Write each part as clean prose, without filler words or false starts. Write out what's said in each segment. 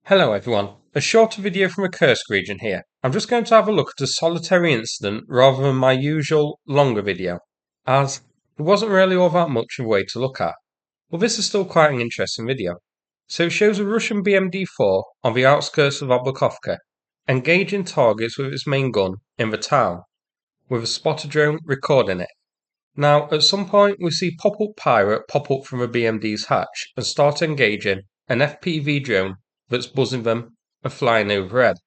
Hello everyone, a shorter video from a Kursk region here. I'm just going to have a look at a solitary incident rather than my usual longer video, as there wasn't really all that much of a way to look at. But this is still quite an interesting video. So it shows a Russian BMD-4 on the outskirts of Obukhovka, engaging targets with its main gun in the town, with a spotter drone recording it. Now, at some point we see Pop-Up Pirate pop up from the BMD's hatch and start engaging an FPV drone that's buzzing them and flying overhead.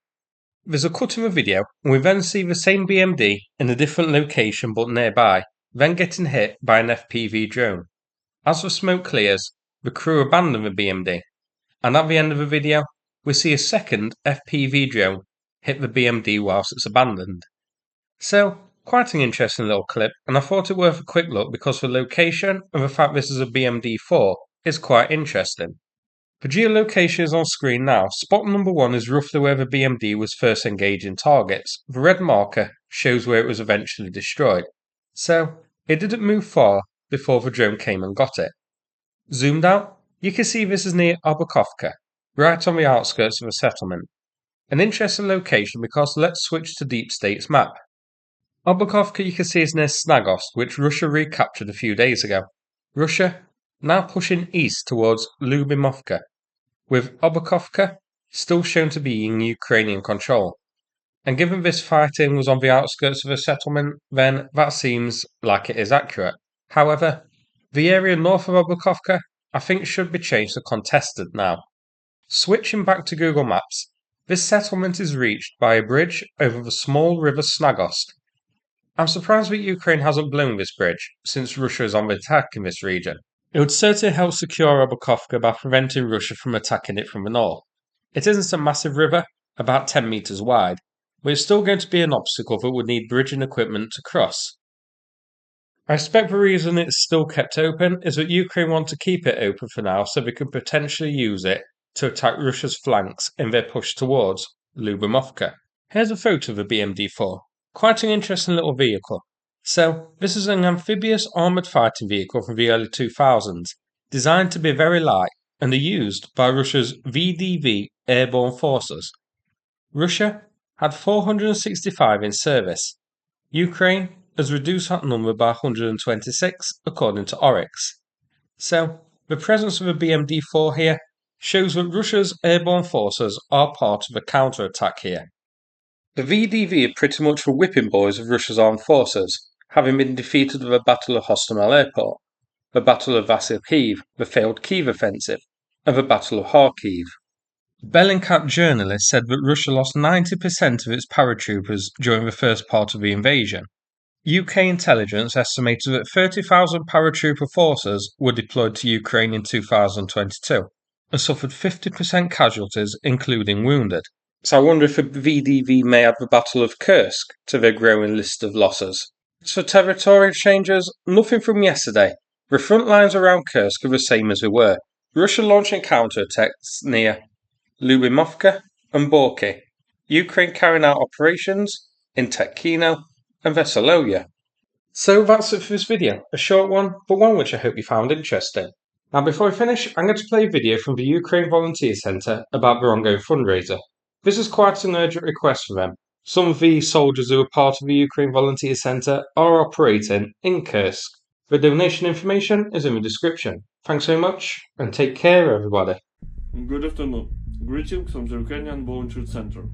There's a cut in the video, and we then see the same BMD in a different location but nearby, then getting hit by an FPV drone. As the smoke clears, the crew abandon the BMD, and at the end of the video, we see a second FPV drone hit the BMD whilst it's abandoned. So, quite an interesting little clip, and I thought it worth a quick look because the location and the fact this is a BMD-4 is quite interesting. The geolocation is on screen now. Spot number 1 is roughly where the BMD was first engaging targets. The red marker shows where it was eventually destroyed. So, it didn't move far before the drone came and got it. Zoomed out, you can see this is near Obukhovka, right on the outskirts of a settlement. An interesting location because let's switch to Deep State's map. Obukhovka you can see is near Snagost, which Russia recaptured a few days ago. Russia now pushing east towards Lyubimovka, with Obukhovka still shown to be in Ukrainian control. And given this fighting was on the outskirts of a settlement, then that seems like it is accurate. However, the area north of Obukhovka I think should be changed to contested now. Switching back to Google Maps, this settlement is reached by a bridge over the small river Snagost. I'm surprised that Ukraine hasn't blown this bridge, since Russia is on the attack in this region. It would certainly help secure Obukhovka by preventing Russia from attacking it from the north. It isn't a massive river, about 10 metres wide, but it's still going to be an obstacle that would need bridging equipment to cross. I expect the reason it's still kept open is that Ukraine want to keep it open for now so they could potentially use it to attack Russia's flanks in their push towards Lyubimovka. Here's a photo of the BMD-4. Quite an interesting little vehicle. So, this is an amphibious armoured fighting vehicle from the early 2000s, designed to be very light and are used by Russia's VDV airborne forces. Russia had 465 in service. Ukraine has reduced that number by 126, according to Oryx. So, the presence of a BMD-4 here shows that Russia's airborne forces are part of a counterattack here. The VDV are pretty much the whipping boys of Russia's armed forces, having been defeated at the Battle of Hostomel Airport, the Battle of Vasilkiv, the failed Kiev offensive, and the Battle of Kharkiv. Bellingcat journalist said that Russia lost 90% of its paratroopers during the first part of the invasion. UK intelligence estimated that 30,000 paratrooper forces were deployed to Ukraine in 2022 and suffered 50% casualties, including wounded. So I wonder if the VDV may add the Battle of Kursk to their growing list of losses. As for territory exchanges, nothing from yesterday. The front lines around Kursk are the same as they were. Russia launching counterattacks near Lyubimovka and Borky. Ukraine carrying out operations in Tekhino and Veseloya. So that's it for this video. A short one, but one which I hope you found interesting. Now before I finish, I'm going to play a video from the Ukraine Volunteer Centre about their ongoing fundraiser. This is quite an urgent request for them. Some of the soldiers who are part of the Ukraine Volunteer Centre are operating in Kursk. The donation information is in the description. Thanks so much, and take care everybody. Good afternoon. Greetings from the Ukrainian Volunteer Center.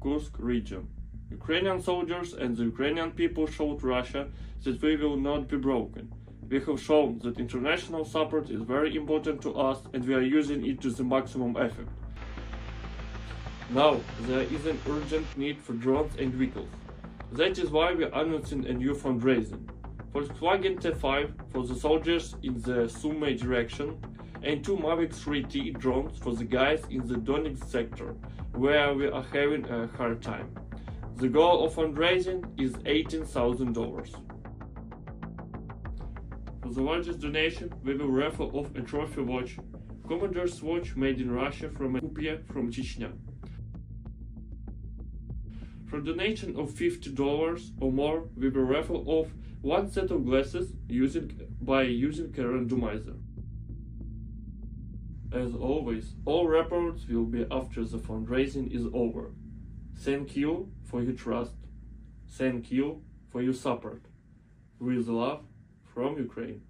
Kursk region. Ukrainian soldiers and the Ukrainian people showed Russia that we will not be broken. We have shown that international support is very important to us and we are using it to the maximum effect. Now, there is an urgent need for drones and vehicles. That is why we are announcing a new fundraising. Volkswagen T5 for the soldiers in the Sumy direction and 2 Mavic 3T drones for the guys in the Donetsk sector, where we are having a hard time. The goal of fundraising is $18,000. For the largest donation, we will raffle off a trophy watch, Commander's watch made in Russia from a Kupia from Chechnya. For a donation of $50 or more, we will raffle off 1 set of glasses by using a randomizer. As always, all reports will be after the fundraising is over. Thank you for your trust. Thank you for your support. With love from Ukraine.